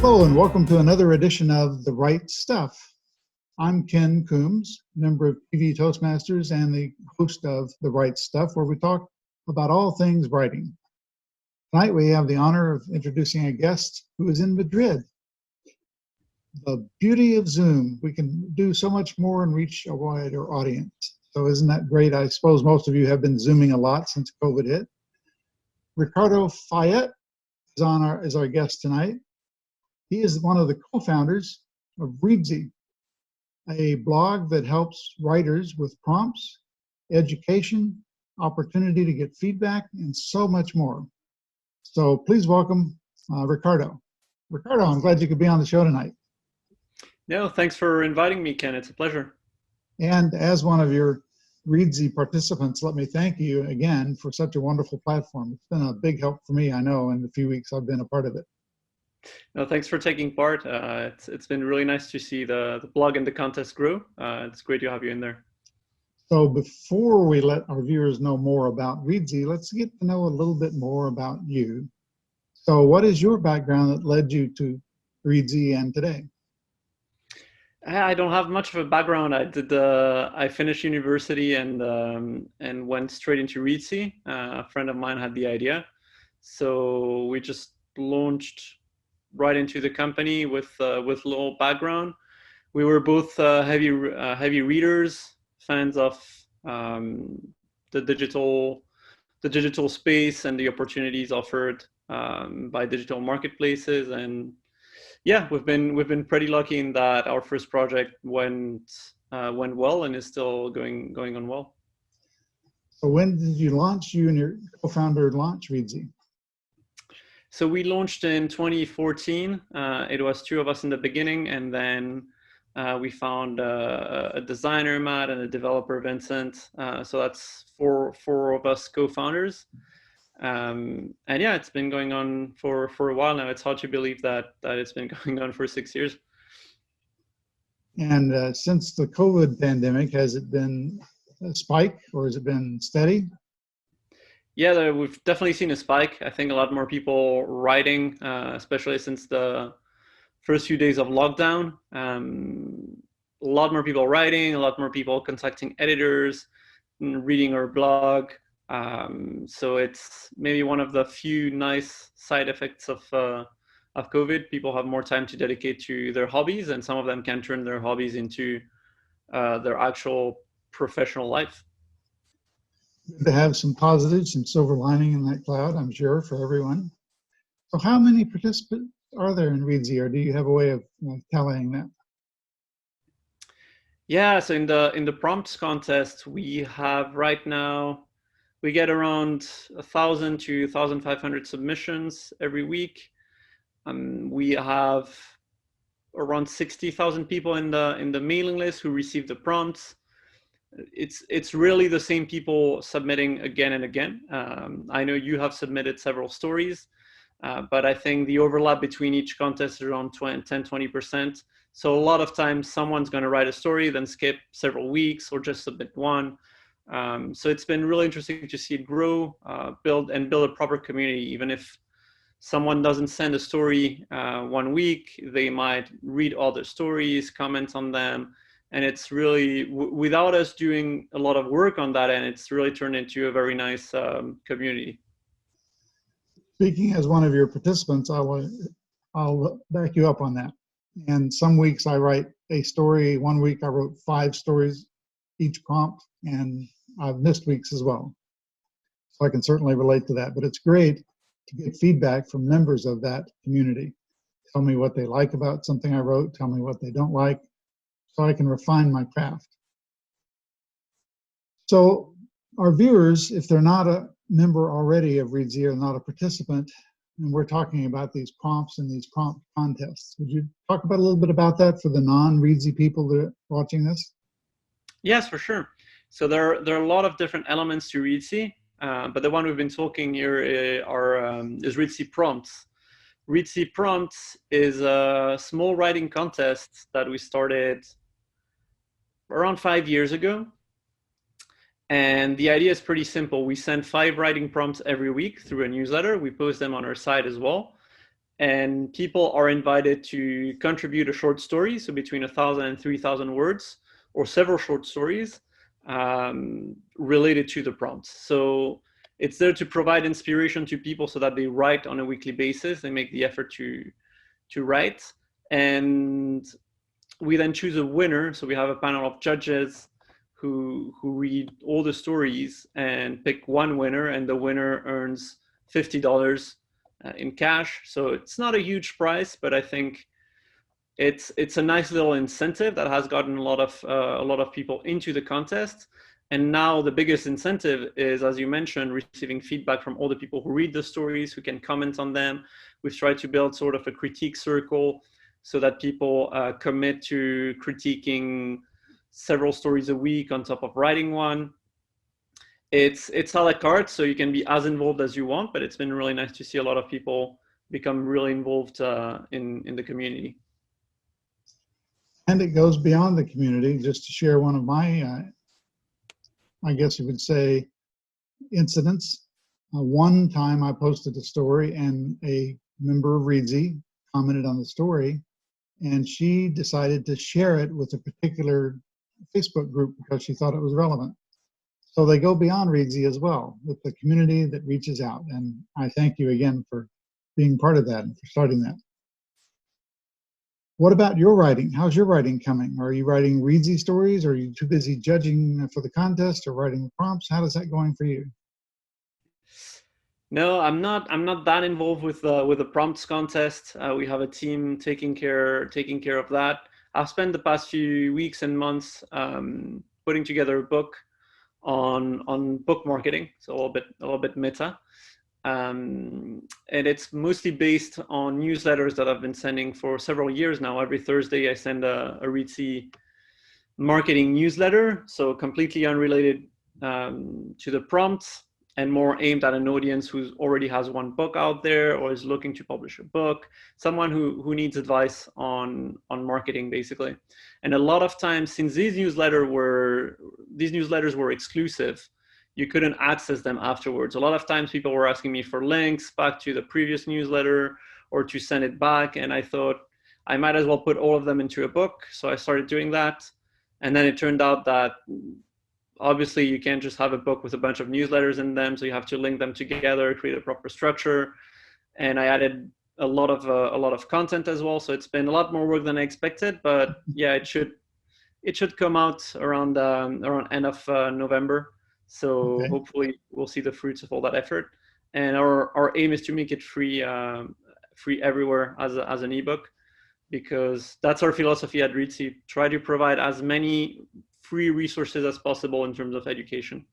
Hello and welcome to another edition of The Right Stuff. I'm Ken Coomes, member of TV Toastmasters and the host of The Right Stuff, where we talk about all things writing. Tonight we have the honor of introducing a guest who is in Madrid. The beauty of Zoom, we can do so much more and reach a wider audience. So isn't that great? I suppose most of you have been Zooming a lot since COVID hit. Ricardo Fayet is our guest tonight. He is one of the co-founders of Readsy, a blog that helps writers with prompts, education, opportunity to get feedback, and so much more. So please welcome Ricardo. Ricardo, I'm glad you could be on the show tonight. No, thanks for inviting me, Ken. It's a pleasure. And as one of your Readsy participants, let me thank you again for such a wonderful platform. It's been a big help for me, I know, in the few weeks I've been a part of it. No, thanks for taking part. It's been really nice to see the blog and the contest grow. It's great to have you in there. So before we let our viewers know more about Readsy, let's get to know a little bit more about you. So what is your background that led you to Readsy and today? I don't have much of a background. I finished university and went straight into Readsy. A friend of mine had the idea, so we just launched right into the company with little background. We were both heavy readers, fans of the digital space and the opportunities offered by digital marketplaces. And yeah, we've been pretty lucky in that our first project went well and is still going on well. So when did you launch? You and your co-founder launch Readsy? So we launched in 2014. It was two of us in the beginning, and then we found a designer, Matt, and a developer, Vincent. So that's four of us co-founders. And yeah, it's been going on for a while now. It's hard to believe that it's been going on for 6 years. And since the COVID pandemic, has it been a spike or has it been steady? Yeah, we've definitely seen a spike. I think a lot more people writing, especially since the first few days of lockdown. A lot more people writing, a lot more people contacting editors, reading our blog. So it's maybe one of the few nice side effects of COVID. People have more time to dedicate to their hobbies, and some of them can turn their hobbies into their actual professional life. To have some positives, some silver lining in that cloud, I'm sure, for everyone. So how many participants are there in Readsy, or do you have a way of tallying that? Yeah, so in the prompts contest, we have right now, we get around 1,000 to 1,500 submissions every week. We have around 60,000 people in the mailing list who receive the prompts. It's really the same people submitting again and again. I know you have submitted several stories, but I think the overlap between each contest is around 10-20%. So a lot of times someone's going to write a story, then skip several weeks or just submit one. So it's been really interesting to see it grow, build a proper community. Even if someone doesn't send a story 1 week, they might read all the stories, comment on them. And it's really, without us doing a lot of work on that end, it's really turned into a very nice community. Speaking as one of your participants, I'll back you up on that. And some weeks I write a story. 1 week I wrote 5 stories each prompt, and I've missed weeks as well. So I can certainly relate to that. But it's great to get feedback from members of that community. Tell me what they like about something I wrote. Tell me what they don't like, so I can refine my craft. So our viewers, if they're not a member already of Readsy or not a participant, and we're talking about these prompts and these prompt contests, would you talk about a little bit about that for the non-Readsy people that are watching this? Yes, for sure. So there are a lot of different elements to Readsy, but the one we've been talking here is Readsy prompts. Readsy prompts is a small writing contest that we started around 5 years ago. And the idea is pretty simple. We send 5 writing prompts every week through a newsletter. We post them on our site as well. and people are invited to contribute a short story, so between 1,000 and 3,000 words, or several short stories related to the prompts. So it's there to provide inspiration to people so that they write on a weekly basis. They make the effort to write, and we then choose a winner. So we have a panel of judges who read all the stories and pick one winner, and the winner earns $50 in cash. So it's not a huge prize, but I think it's a nice little incentive that has gotten a lot of people into the contest. And now the biggest incentive is, as you mentioned, receiving feedback from all the people who read the stories, who can comment on them. We've tried to build sort of a critique circle so that people commit to critiquing several stories a week on top of writing one. It's a la carte, so you can be as involved as you want, but it's been really nice to see a lot of people become really involved in the community. And it goes beyond the community. Just to share one of my, I guess you would say, incidents. One time I posted a story and a member of Reedsy commented on the story, and she decided to share it with a particular Facebook group because she thought it was relevant. So they go beyond Reedsy as well, with the community that reaches out. And I thank you again for being part of that and for starting that. What about your writing? How's your writing coming? Are you writing Reedsy stories? Or are you too busy judging for the contest or writing the prompts? How is that going for you? No, I'm not that involved with the prompts contest. We have a team taking care of that. I've spent the past few weeks and months putting together a book on book marketing, so a little bit meta, and it's mostly based on newsletters that I've been sending for several years now. Every Thursday I send a Reedsy marketing newsletter, so completely unrelated to the prompts, and more aimed at an audience who already has one book out there or is looking to publish a book, someone who needs advice on marketing, basically. And a lot of times, since these newsletters were exclusive, you couldn't access them afterwards. A lot of times people were asking me for links back to the previous newsletter or to send it back, and I thought I might as well put all of them into a book. So I started doing that, and then it turned out that obviously you can't just have a book with a bunch of newsletters in them, so you have to link them together, create a proper structure. And I added a lot of content as well, so it's been a lot more work than I expected, but yeah, it should come out around end of November. So Okay. hopefully we'll see the fruits of all that effort. And our aim is to make it free everywhere as an ebook, because that's our philosophy at Reedsy. Try to provide as many free resources as possible in terms of education.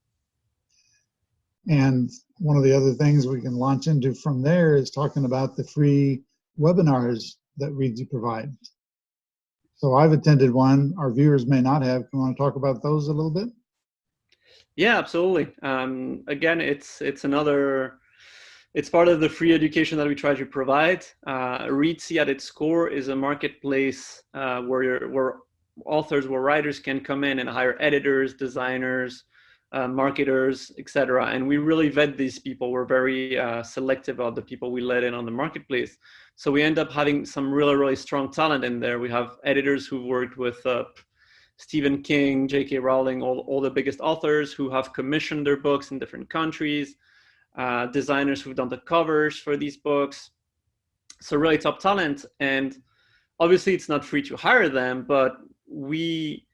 And one of the other things we can launch into from there is talking about the free webinars that Reedsy provides. So I've attended one. Our viewers may not have. You want to talk about those a little bit? Yeah, absolutely. Again, it's part of the free education that we try to provide. Reedsy at its core is a marketplace where authors, where writers can come in and hire editors, designers, marketers, etc. And we really vet these people. We're very selective about the people we let in on the marketplace. So we end up having some really strong talent in there. We have editors who've worked with Stephen King, J.K. Rowling, all the biggest authors who have commissioned their books in different countries, designers who've done the covers for these books. So really top talent. And obviously it's not free to hire them, but we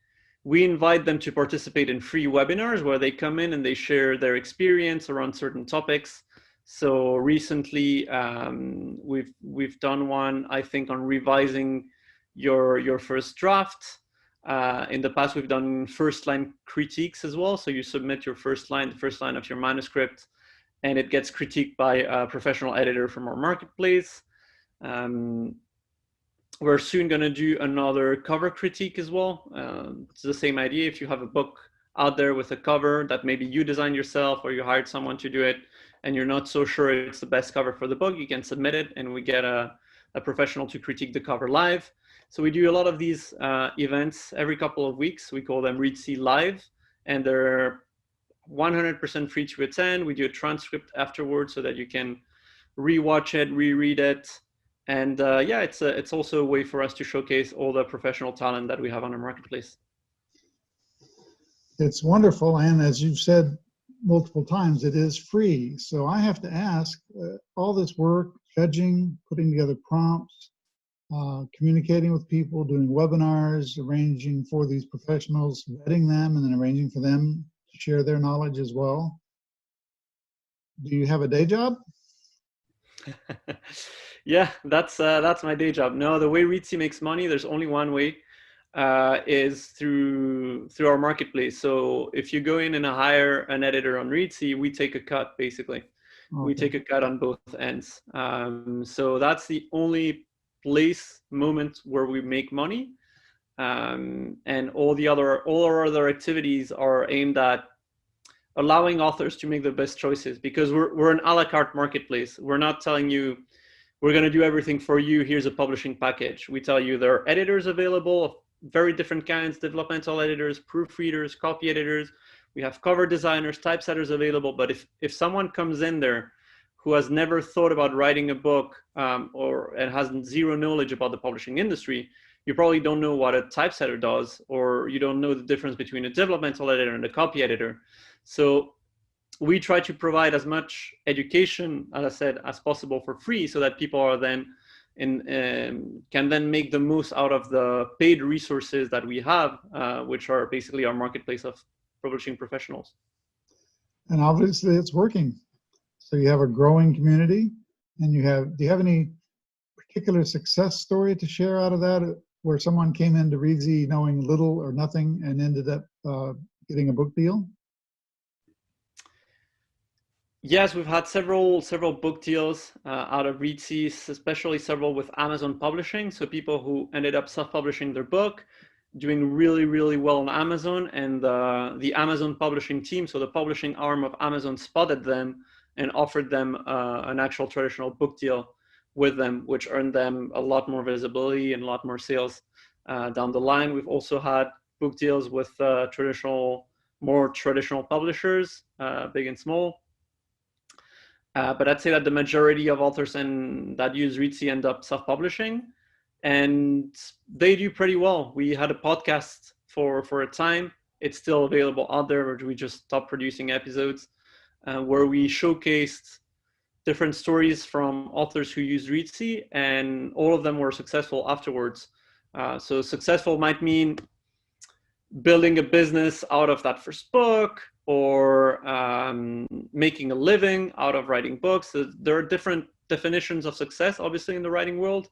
invite them to participate in free webinars where they come in and they share their experience around certain topics. So recently we've done one, I think, on revising your first draft. In the past, we've done first line critiques as well. So you submit your the first line of your manuscript, and it gets critiqued by a professional editor from our marketplace. We're soon going to do another cover critique as well. It's the same idea. If you have a book out there with a cover that maybe you designed yourself or you hired someone to do it, and you're not so sure it's the best cover for the book, you can submit it, and we get a professional to critique the cover live. So we do a lot of these events every couple of weeks. We call them Reedsy Live, and they're 100% free to attend. We do a transcript afterwards so that you can rewatch it, reread it, And yeah, it's also a way for us to showcase all the professional talent that we have on our marketplace. It's wonderful, and as you've said multiple times, it is free. So I have to ask, all this work, judging, putting together prompts, communicating with people, doing webinars, arranging for these professionals, vetting them, and then arranging for them to share their knowledge as well. Do you have a day job? Yeah, that's my day job. No, the way Reedsy makes money, there's only one way, is through our marketplace. So if you go in and hire an editor on Reedsy, we take a cut basically. Okay. We take a cut on both ends. So that's the only moment where we make money. And all our other activities are aimed at allowing authors to make the best choices, because we're an a la carte marketplace. We're not telling you we're going to do everything for you. Here's a publishing package. We tell you there are editors available of very different kinds: developmental editors, proofreaders, copy editors. We have cover designers, typesetters available. But if someone comes in there who has never thought about writing a book, and has zero knowledge about the publishing industry, you probably don't know what a typesetter does, or you don't know the difference between a developmental editor and a copy editor. So we try to provide as much education, as I said, as possible for free, so that people are then can then make the most out of the paid resources that we have, which are basically our marketplace of publishing professionals. And obviously it's working. So you have a growing community, and do you have any particular success story to share out of that, where someone came into Reedsy knowing little or nothing and ended up getting a book deal? Yes, we've had several book deals out of Reedsy, especially several with Amazon Publishing. So people who ended up self-publishing their book, doing really, really well on Amazon, and the Amazon publishing team, so the publishing arm of Amazon, spotted them and offered them an actual traditional book deal with them, which earned them a lot more visibility and a lot more sales down the line. We've also had book deals with more traditional publishers, big and small. But I'd say that the majority of authors that use Reedsy end up self-publishing, and they do pretty well. We had a podcast for a time. It's still available out there, but we just stopped producing episodes, where we showcased different stories from authors who use Reedsy, and all of them were successful afterwards. So successful might mean building a business out of that first book, or making a living out of writing books. There are different definitions of success, obviously, in the writing world,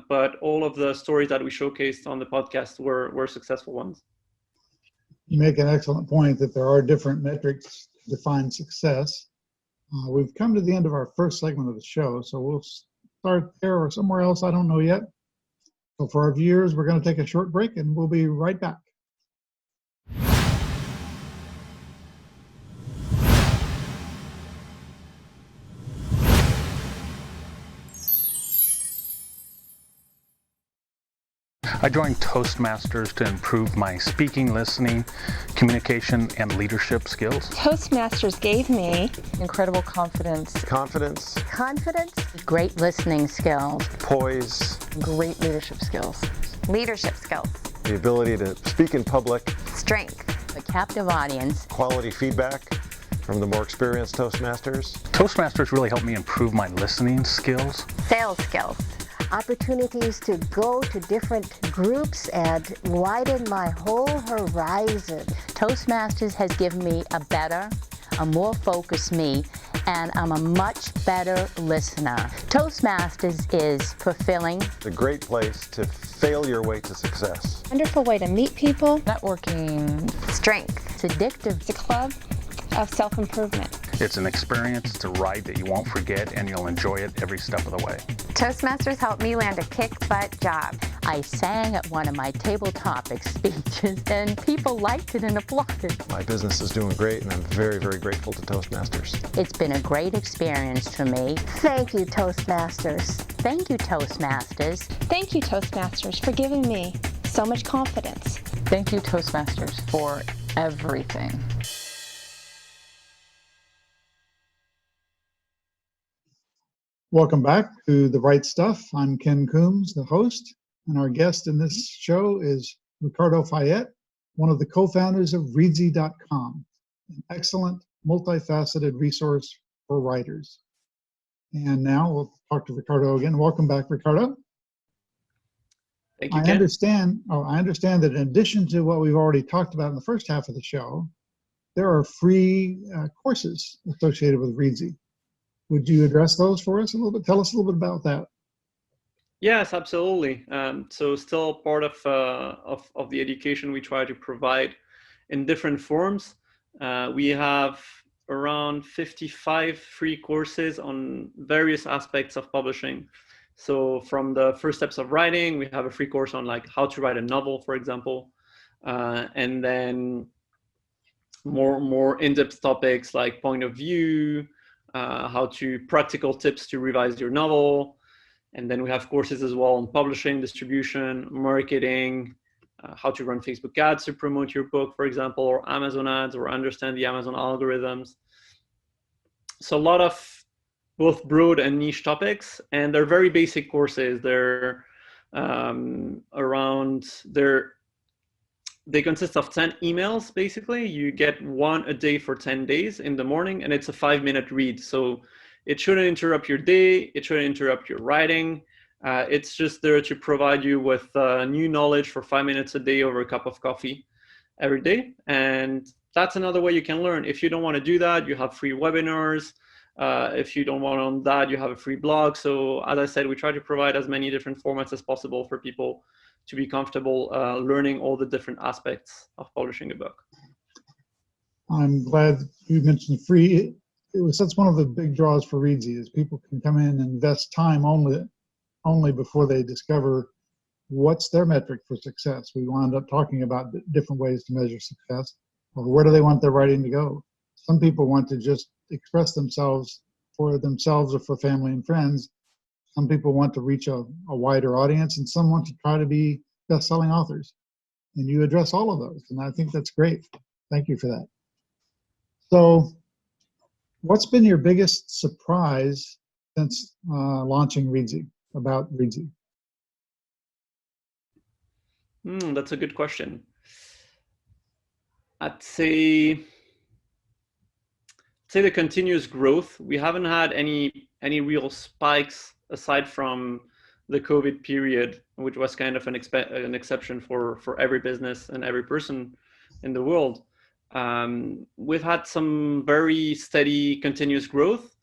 but all of the stories that we showcased on the podcast were successful ones. You make an excellent point that there are different metrics to define success. We've come to the end of our first segment of the show, so we'll start there or somewhere else, I don't know yet. So for our viewers, we're going to take a short break, and we'll be right back. I joined Toastmasters to improve my speaking, listening, communication, and leadership skills. Toastmasters gave me incredible confidence. Confidence. Confidence. Great listening skills. Poise. Great leadership skills. Leadership skills. The ability to speak in public. Strength. A captive audience. Quality feedback from the more experienced Toastmasters. Toastmasters really helped me improve my listening skills. Sales skills. Opportunities to go to different groups and widen my whole horizon. Toastmasters has given me a more focused me, and I'm a much better listener. Toastmasters is fulfilling. It's a great place to fail your way to success. Wonderful way to meet people. Networking. Strength. It's addictive. It's a club of self-improvement. It's an experience, it's a ride that you won't forget, and you'll enjoy it every step of the way. Toastmasters helped me land a kick-butt job. I sang at one of my table topic speeches, and people liked it and applauded. My business is doing great, and I'm very, very grateful to Toastmasters. It's been a great experience for me. Thank you, Toastmasters. Thank you, Toastmasters. Thank you, Toastmasters, for giving me so much confidence. Thank you, Toastmasters, for everything. Welcome back to The Right Stuff. I'm Ken Coomes, the host, and our guest in this show is Ricardo Fayet, one of the co-founders of Readsy.com, an excellent multifaceted resource for writers. And now we'll talk to Ricardo again. Welcome back, Ricardo. Thank you, I Ken. understand that in addition to what we've already talked about in the first half of the show, there are free courses associated with Readsy. Would you address those for us a little bit? Tell us a little bit about that. Yes, absolutely. So still part of the education we try to provide in different forms. We have around 55 free courses on various aspects of publishing. So from the first steps of writing, we have a free course on like how to write a novel, for example, and then more in-depth topics like point of view, how to practical tips to revise your novel. And then we have courses as well on publishing, distribution, marketing, how to run Facebook ads to promote your book, for example, or Amazon ads, or understand the Amazon algorithms. So a lot of both broad and niche topics, and they're very basic courses. They're they consist of 10 emails, basically. You get one a day for 10 days in the morning, and it's a 5-minute read. So it shouldn't interrupt your day. It shouldn't interrupt your writing. It's just there to provide you with new knowledge for 5 minutes a day over a cup of coffee every day. And that's another way you can learn. If you don't want to do that, you have free webinars. If you don't want that, you have a free blog. So as I said, we try to provide as many different formats as possible for people to be comfortable learning all the different aspects of publishing a book. I'm glad you mentioned free. That's one of the big draws for Readsy, is people can come in and invest time only before they discover what's their metric for success. We wound up talking about different ways to measure success, or where do they want their writing to go. Some people want to just express themselves or for family and friends. Some people want to reach a wider audience, and some want to try to be best-selling authors. And you address all of those, and I think that's great. Thank you for that. So what's been your biggest surprise since launching Readsy, about Readsy? That's a good question. I'd say the continuous growth. We haven't had any real spikes aside from the COVID period, which was kind of an exception for every business and every person in the world. We've had some very steady continuous growth.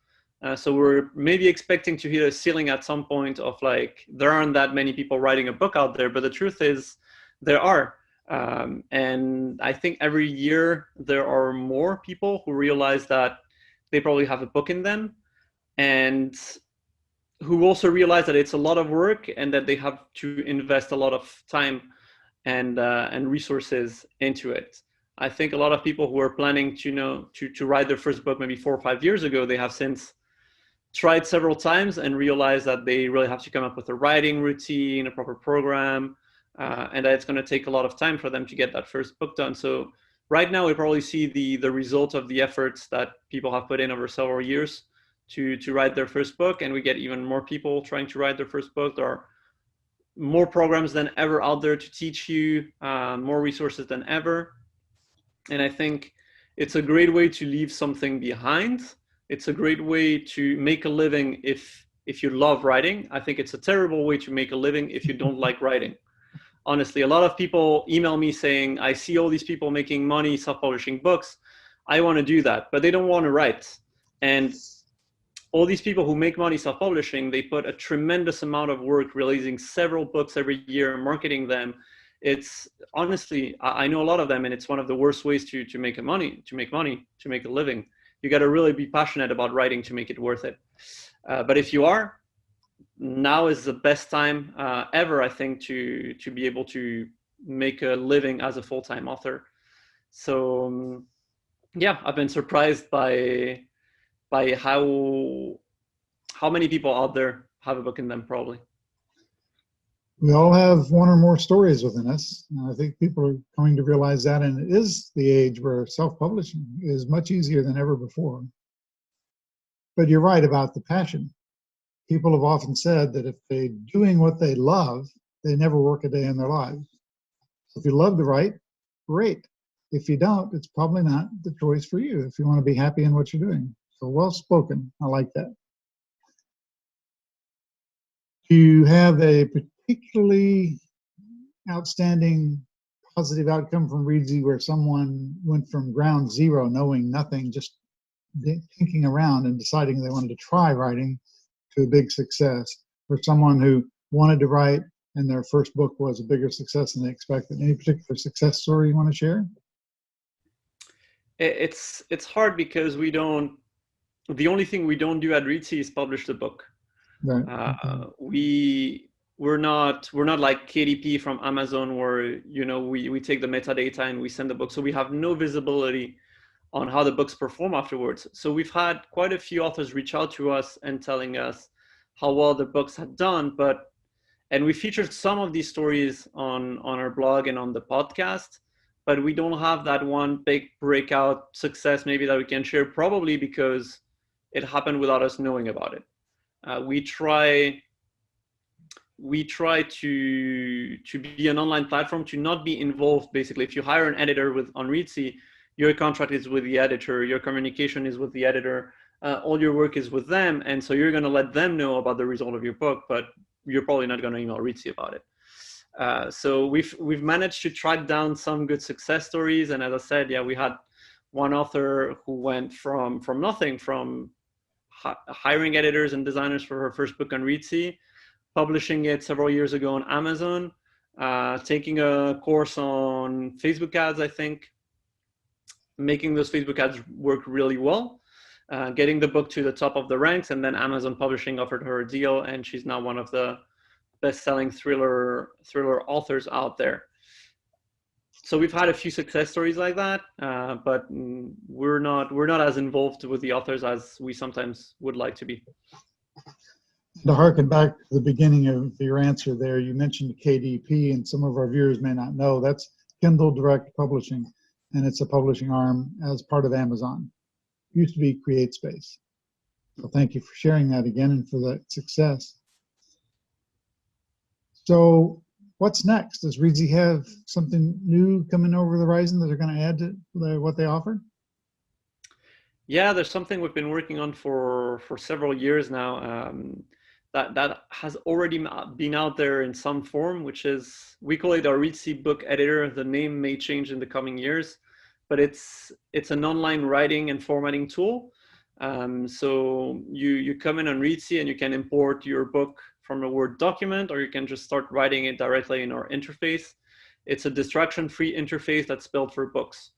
So we're maybe expecting to hit a ceiling at some point of like, there aren't that many people writing a book out there, but the truth is there are. And I think every year there are more people who realize that they probably have a book in them, and who also realize that it's a lot of work and that they have to invest a lot of time and resources into it. I think a lot of people who are planning to write their first book maybe 4 or 5 years ago, they have since tried several times and realized that they really have to come up with a writing routine, a proper program, and that it's going to take a lot of time for them to get that first book done. So right now we probably see the result of the efforts that people have put in over several years to write their first book, and we get even more people trying to write their first book. There are more programs than ever out there to teach you, more resources than ever. And I think it's a great way to leave something behind. It's a great way to make a living if you love writing. I think it's a terrible way to make a living if you don't like writing. Honestly, a lot of people email me saying, I see all these people making money self-publishing books. I want to do that, but they don't want to write. And all these people who make money self-publishing, they put a tremendous amount of work releasing several books every year, marketing them. It's honestly, I know a lot of them, and it's one of the worst ways to make a living. You got to really be passionate about writing to make it worth it. But if you are, now is the best time ever, I think, to be able to make a living as a full-time author. So yeah, I've been surprised by how many people out there have a book in them, probably. We all have one or more stories within us. And I think people are coming to realize that, and it is the age where self-publishing is much easier than ever before. But you're right about the passion. people have often said that if they're doing what they love, they never work a day in their lives. So if you love to write, great. If you don't, it's probably not the choice for you if you want to be happy in what you're doing. So well spoken. I like that. Do you have a particularly outstanding positive outcome from Reedsy where someone went from ground zero, knowing nothing, just thinking around and deciding they wanted to try writing, to a big success, or someone who wanted to write and their first book was a bigger success than they expected? Any particular success story you want to share? It's hard because the only thing we don't do at Reedsy is publish the book. Right. We're not like KDP from Amazon where, you know, we take the metadata and we send the book. So we have no visibility on how the books perform afterwards. So we've had quite a few authors reach out to us and telling us how well their books had done, and we featured some of these stories on our blog and on the podcast, but we don't have that one big breakout success maybe that we can share, probably because it happened without us knowing about it. We try to be an online platform, to not be involved. Basically, if you hire an editor on Reedsy, your contract is with the editor, your communication is with the editor, all your work is with them, and so you're going to let them know about the result of your book, but you're probably not going to email Reedsy about it. So we've managed to track down some good success stories, and as I said, yeah, we had one author who went from nothing, from hiring editors and designers for her first book on Reedsy, publishing it several years ago on Amazon, taking a course on Facebook ads, I think, making those Facebook ads work really well, getting the book to the top of the ranks, and then Amazon Publishing offered her a deal, and she's now one of the best-selling thriller authors out there. So we've had a few success stories like that, but we're not as involved with the authors as we sometimes would like to be. To harken back to the beginning of your answer there, you mentioned KDP, and some of our viewers may not know that's Kindle Direct Publishing, and it's a publishing arm as part of Amazon. It used to be CreateSpace. So thank you for sharing that again and for that success. So what's next? Does Reedsy have something new coming over the horizon that they're going to add to what they offer? Yeah, there's something we've been working on for several years now. That has already been out there in some form, which is, we call it our Reedsy Book Editor. The name may change in the coming years, but it's an online writing and formatting tool. So you come in on Reedsy and you can import your book from a Word document, or you can just start writing it directly in our interface. It's a distraction-free interface that's built for books.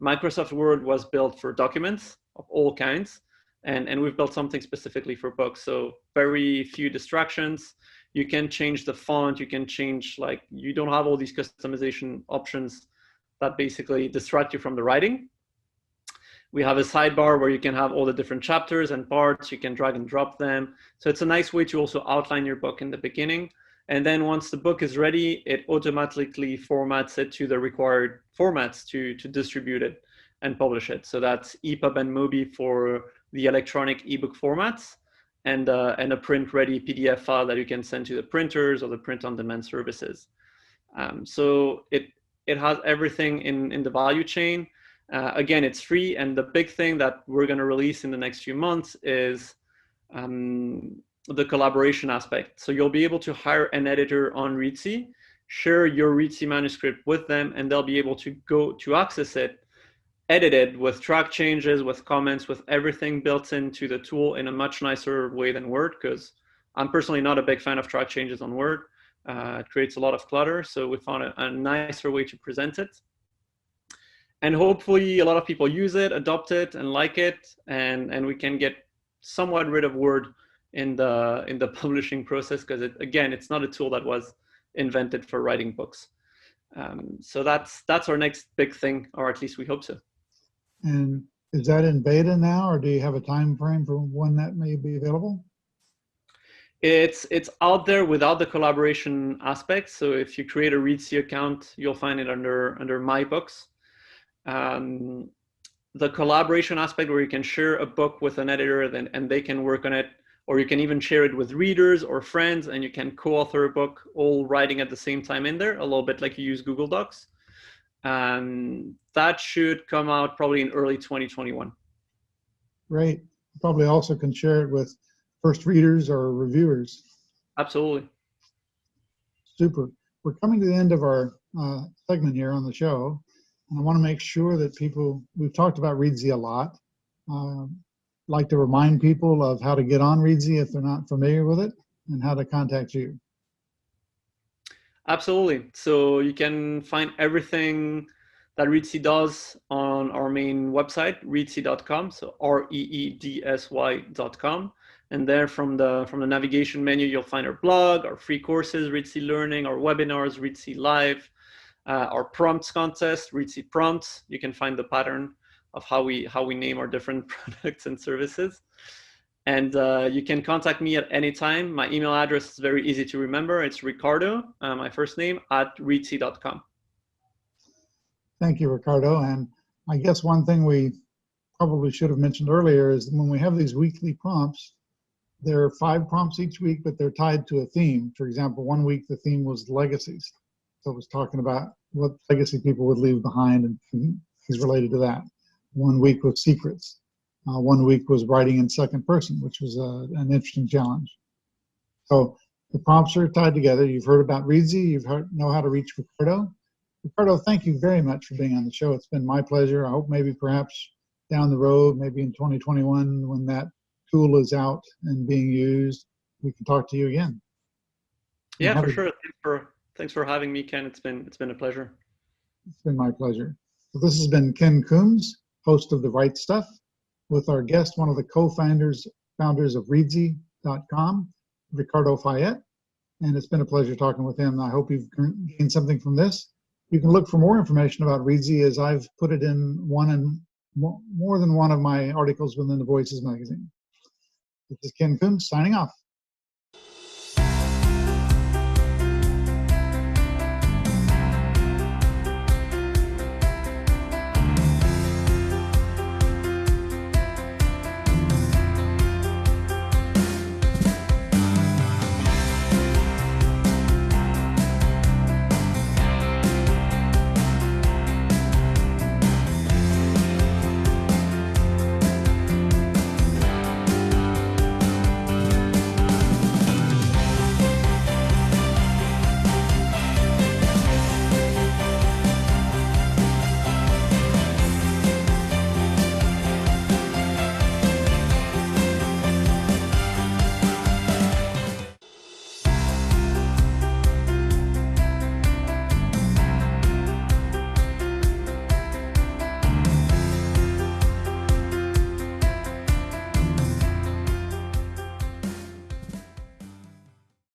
Microsoft Word was built for documents of all kinds, and we've built something specifically for books. So very few distractions. You can change the font, you can change, like, you don't have all these customization options that basically distract you from the writing. We have a sidebar where you can have all the different chapters and parts, you can drag and drop them. So it's a nice way to also outline your book in the beginning. And then once the book is ready, it automatically formats it to the required formats to distribute it and publish it. So that's EPUB and MOBI for the electronic ebook formats, and a print-ready PDF file that you can send to the printers or the print-on-demand services. So it has everything in the value chain. Again, it's free, and the big thing that we're going to release in the next few months is the collaboration aspect. So you'll be able to hire an editor on Reedsy, share your Reedsy manuscript with them, and they'll be able to go to access it, edited with track changes, with comments, with everything built into the tool in a much nicer way than Word, because I'm personally not a big fan of track changes on Word. It creates a lot of clutter, so we found a nicer way to present it. And hopefully a lot of people use it, adopt it, and like it, and we can get somewhat rid of Word in the publishing process, because again, it's not a tool that was invented for writing books. So that's our next big thing, or at least we hope so. And is that in beta now, or do you have a time frame for when that may be available? It's out there without the collaboration aspect. So if you create a Reedsy account, you'll find it under My Books. The collaboration aspect, where you can share a book with an editor and they can work on it or you can even share it with readers or friends, and you can co-author a book, all writing at the same time in there, a little bit like you use Google Docs. That should come out probably in early 2021. Great. You probably also can share it with first readers or reviewers. Absolutely. Super. We're coming to the end of our segment here on the show. And I want to make sure that we've talked about Readsy a lot. Like to remind people of how to get on Readsy if they're not familiar with it, and how to contact you. Absolutely. So you can find everything that Readsy does on our main website, reedsy.com, so reedsy.com. And there from the navigation menu, you'll find our blog, our free courses, Readsy Learning, our webinars, Readsy Live, our prompts contest, Readsy Prompts. You can find the pattern of how we name our different products and services. And you can contact me at any time. My email address is very easy to remember. It's Ricardo, my first name, @reedsy.com. Thank you, Ricardo. And I guess one thing we probably should have mentioned earlier is when we have these weekly prompts, there are 5 prompts each week, but they're tied to a theme. For example, one week the theme was legacies. So it was talking about what legacy people would leave behind and things related to that. One week was secrets. One week was writing in second person, which was an interesting challenge. So the prompts are tied together. You've heard about Readsy. Know how to reach Ricardo. Ricardo, thank you very much for being on the show. It's been my pleasure. I hope maybe perhaps down the road, maybe in 2021, when that tool is out and being used, we can talk to you again. Yeah, for sure. Thanks for having me, Ken. It's been a pleasure. It's been my pleasure. So this has been Ken Coomes, host of The Right Stuff, with our guest, one of the co-founders of Readsy.com, Ricardo Fayet. And it's been a pleasure talking with him. I hope you've gained something from this. You can look for more information about Readsy, as I've put it in more than one of my articles within the Voices magazine. This is Ken Coomes signing off.